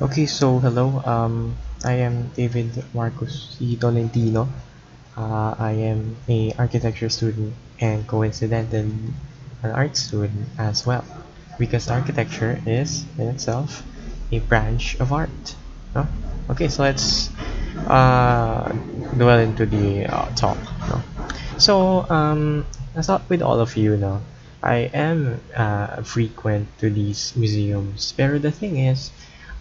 Okay, so hello. I am David Marcos C. Tolentino. I am a architecture student and coincidentally an art student as well, because architecture is in itself a branch of art. No? Okay, so let's uh, dwell into the talk. No? So I thought with all of you, no, I am frequent to these museums. But the thing is,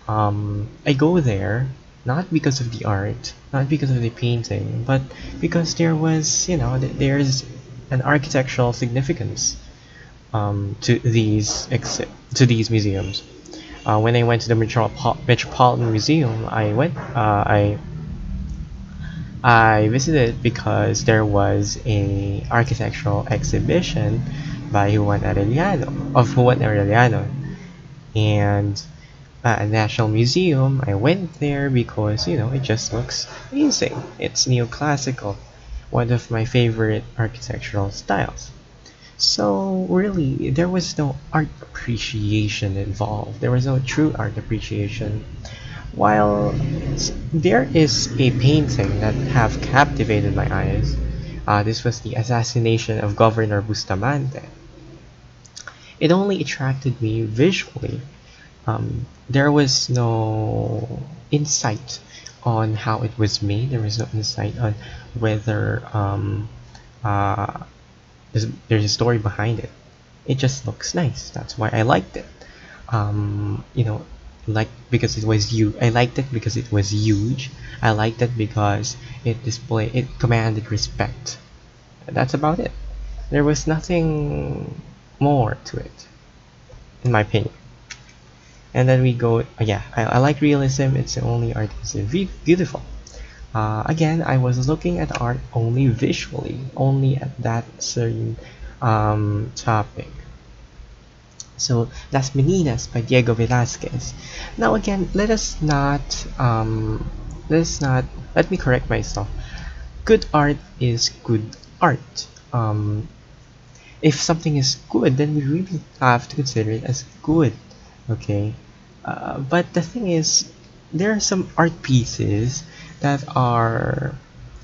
I go there not because of the art, not because of the painting, but because there was, there's an architectural significance to these museums. When I went to the Metropolitan Museum, I visited because there was a architectural exhibition by Juan Arellano, and a national museum. I went there because it just looks amazing. It's neoclassical, one of my favorite architectural styles. So really, there was no art appreciation involved. There was no true art appreciation. While there is a painting that have captivated my eyes, this was the assassination of Governor Bustamante. It only attracted me visually. There was no insight on how it was made. There was no insight on whether uh, there's a story behind it. It just looks nice. That's why I liked it. You know, like because it was you. I liked it because it was huge. I liked it because it commanded respect. That's about it. There was nothing more to it, in my opinion. And then we go, yeah, I like realism. It's the only art is beautiful. Again, I was looking at art only visually, only at that certain topic. So that's Meninas by Diego Velázquez. Now again, let us not, let me correct myself. Good art is good art. If something is good, then we really have to consider it as good. Okay, but the thing is, there are some art pieces that are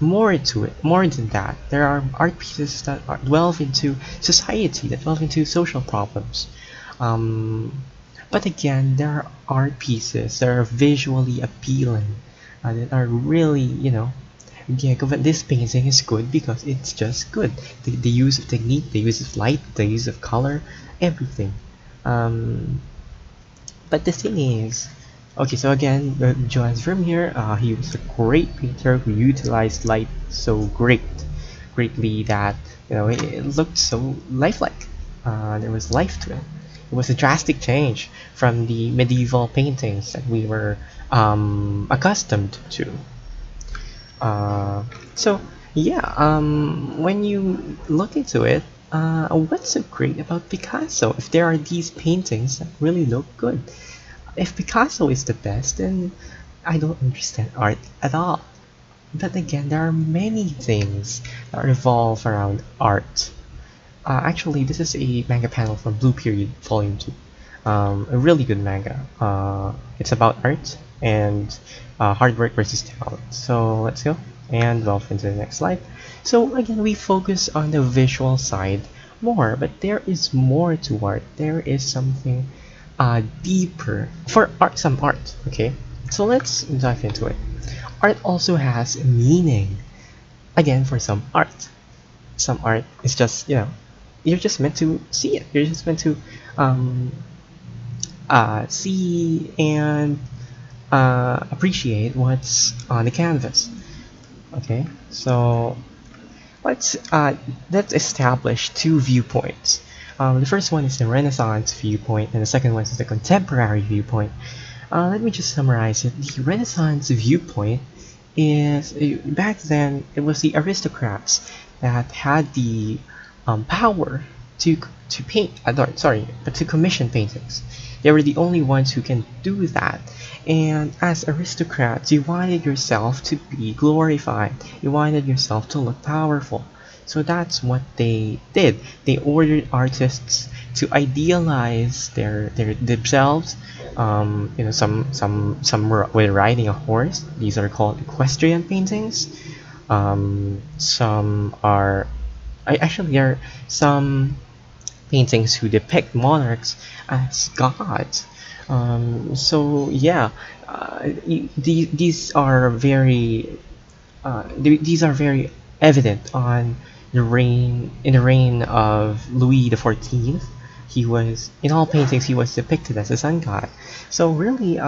more to it, more than that. There are art pieces that delve into society, that delve into social problems. Um, but again, there are art pieces that are visually appealing, that are really, yeah, this painting is good because it's just good. The use of technique, the use of light, the use of color, everything. Um, but the thing is, okay, so again, Johannes Vermeer, he was a great painter who utilized light so greatly that it looked so lifelike. There was life to it. It was a drastic change from the medieval paintings that we were accustomed to. Uh, so yeah, when you look into it, what's so great about Picasso? If there are these paintings that really look good, if Picasso is the best, then I don't understand art at all. But again, there are many things that revolve around art. Actually, this is a manga panel from Blue Period Volume 2. A really good manga. It's about art and hard work versus talent. So let's go and delve into the next slide. So again, we focus on the visual side more, but there is more to art. There is something deeper for art, some art. Okay, so let's dive into it. Art also has meaning. Again, for some art is just you're just meant to see it. You're just meant to um, see and appreciate what's on the canvas. Okay, so let's uh, let's establish two viewpoints. The first one is the Renaissance viewpoint, and the second one is the contemporary viewpoint. Let me just summarize it. The Renaissance viewpoint is back then it was the aristocrats that had the power to to paint. Sorry, but to commission paintings. They were the only ones who can do that. And as aristocrats, you wanted yourself to be glorified. You wanted yourself to look powerful. So that's what they did. They ordered artists to idealize their themselves. Some were riding a horse. These are called equestrian paintings. Some are actually there are some paintings who depict monarchs as gods. So yeah, these are very these are very evident on the reign of Louis the 14th. He was in all paintings he was depicted as a sun god. So really,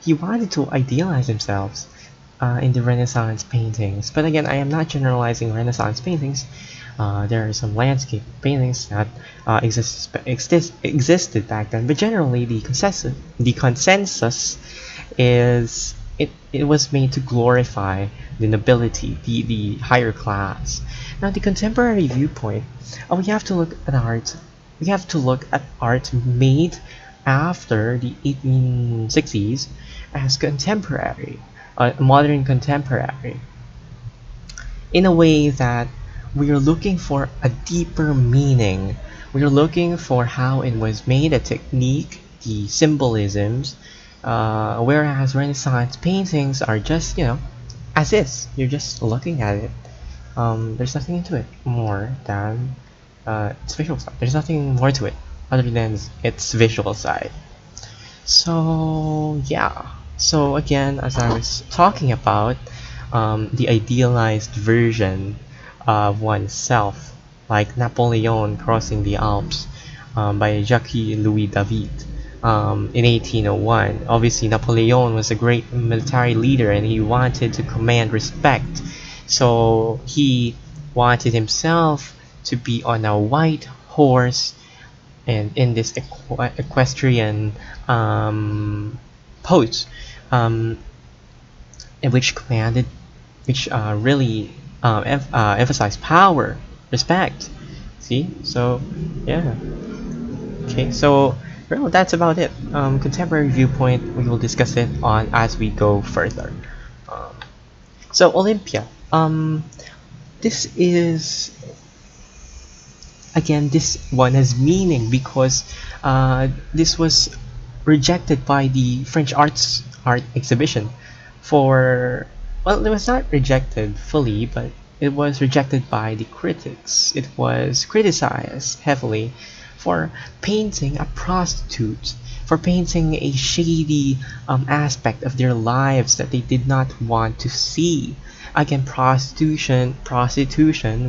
he wanted to idealize himself in the Renaissance paintings. But again, I am not generalizing Renaissance paintings. There are some landscape paintings that existed back then, but generally the consensus is it was made to glorify the nobility, the higher class. Now, the contemporary viewpoint, we have to look at art. We have to look at art made after the 1860s as contemporary, modern contemporary, in a way that we are looking for a deeper meaning. We are looking for how it was made, a technique, the symbolisms, whereas Renaissance paintings are just, as is. You're just looking at it. There's nothing into it more than its visual side. There's nothing more to it other than its visual side. So yeah. So again, as I was talking about, the idealized version of oneself, like Napoleon crossing the Alps by Jacques Louis David in 1801. Obviously, Napoleon was a great military leader and he wanted to command respect. So he wanted himself to be on a white horse and in this equestrian pose, um, in which commanded, which really emphasized power, respect. See, so yeah. Okay, so well, that's about it. Contemporary viewpoint. We will discuss it on as we go further. Um, so Olympia. This is again, this one has meaning because this was rejected by the French art exhibition for, well, it was not rejected fully, but it was rejected by the critics. It was criticized heavily for painting a prostitute, for painting a shady aspect of their lives that they did not want to see. Again, prostitution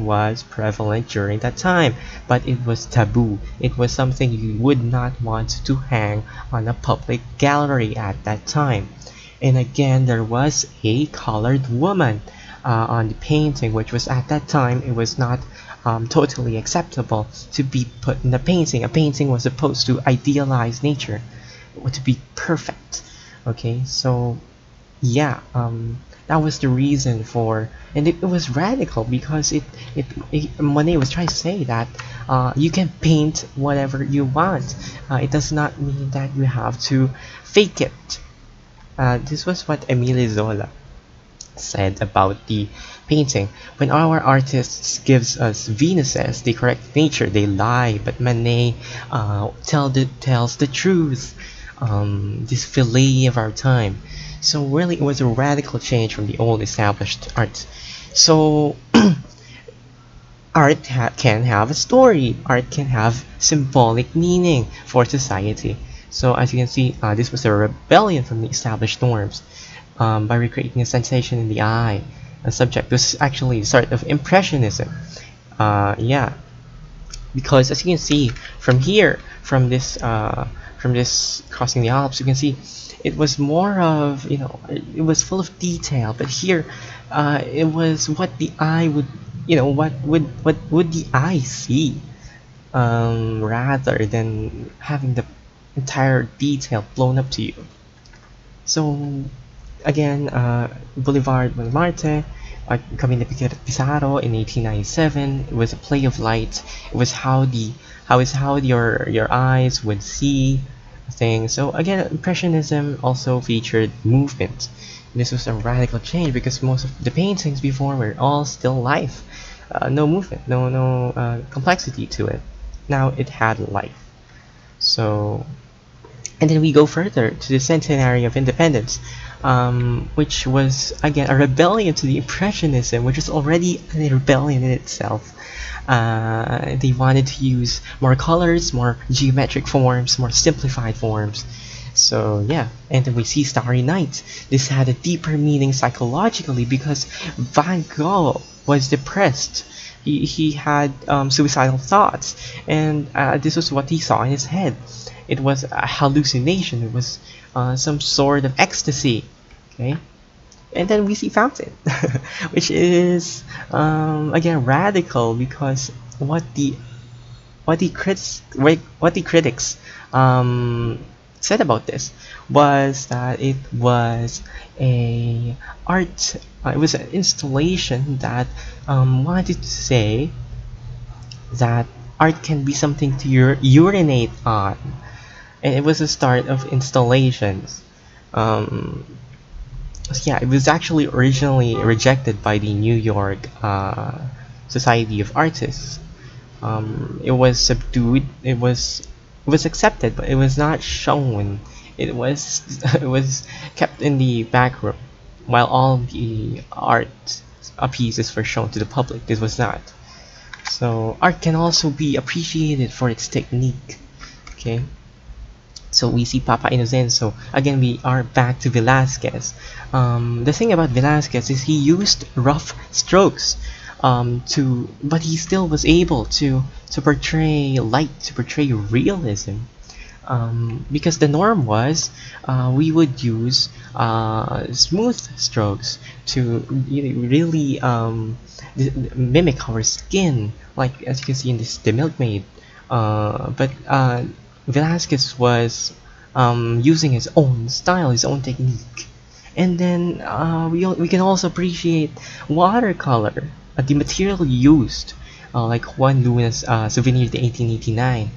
was prevalent during that time, but it was taboo. It was something you would not want to hang on a public gallery at that time. And again, there was a colored woman on the painting, which was at that time it was not totally acceptable to be put in a painting. A painting was supposed to idealize nature, to be perfect. Okay, so yeah, that was the reason for, and it was radical because Monet was trying to say that you can paint whatever you want. It does not mean that you have to fake it. This was what Emile Zola said about the painting. When our artists gives us Venuses, they correct nature, they lie, but Manet tells the truth. This fillet of our time. So really, it was a radical change from the old established art. So art can have a story. Art can have symbolic meaning for society. So as you can see, this was a rebellion from the established norms by recreating a sensation in the eye. A subject was actually the start of Impressionism. Yeah, because as you can see from here, from this crossing the Alps, you can see it was more of, it was full of detail, but here it was what the eye would, what would the eye see, rather than having the entire detail blown up to you. So again, Boulevard Montmartre, Camino Pizarro in 1897. It was a play of light. It was how your eyes would see things. So again, Impressionism also featured movement. This was a radical change because most of the paintings before were all still life. no movement, no complexity to it. Now it had life. So, and then we go further to the Centenary of Independence, which was again a rebellion to the Impressionism, which is already a rebellion in itself. They wanted to use more colors, more geometric forms, more simplified forms. So yeah, and then we see Starry Night. This had a deeper meaning psychologically because Van Gogh was depressed. He had suicidal thoughts, and this was what he saw in his head. It was a hallucination. It was some sort of ecstasy. Okay, and then we see Fountain, which is again radical because what the what the critics said about this was that it was a art it was an installation that wanted to say that art can be something to urinate on, and it was the start of installations. um, so yeah, it was actually originally rejected by the New York Society of Artists. It was subdued. It was accepted, but it was not shown. It was it was kept in the back room, while all the art pieces were shown to the public. This was not. So art can also be appreciated for its technique. Okay. So we see Papa Innocenzo. Again, we are back to Velasquez. The thing about Velasquez is he used rough strokes but he still was able to portray light, to portray realism. Because the norm was we would use smooth strokes to really mimic our skin, like as you can see in this the milkmaid. But Velasquez was using his own style, his own technique. And then we can also appreciate watercolor, the material used. Like Juan Luna's Souvenir de 1889,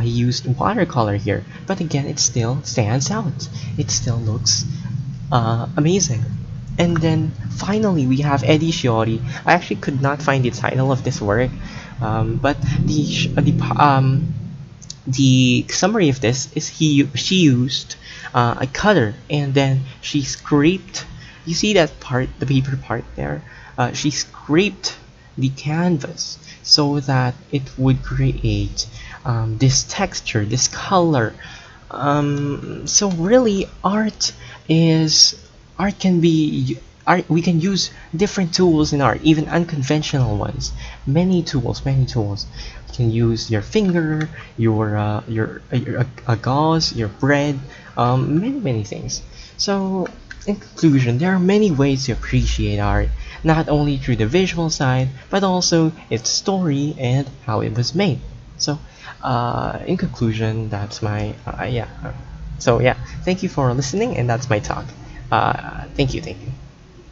he used watercolor here, but again, it still stands out. It still looks amazing. And then finally, we have Eddie Shiori. I actually could not find the title of this work, but the summary of this is she used a cutter, and then she scraped. You see that part, the paper part there. She scraped the canvas so that it would create this texture, this color. So really, art can be art. We can use different tools in art, even unconventional ones. Many tools. You can use your finger, your a gauze, your bread, many things. So in conclusion, there are many ways to appreciate art, not only through the visual side, but also its story and how it was made. So, in conclusion, that's my yeah. So yeah, thank you for listening, and that's my talk. Thank you, thank you.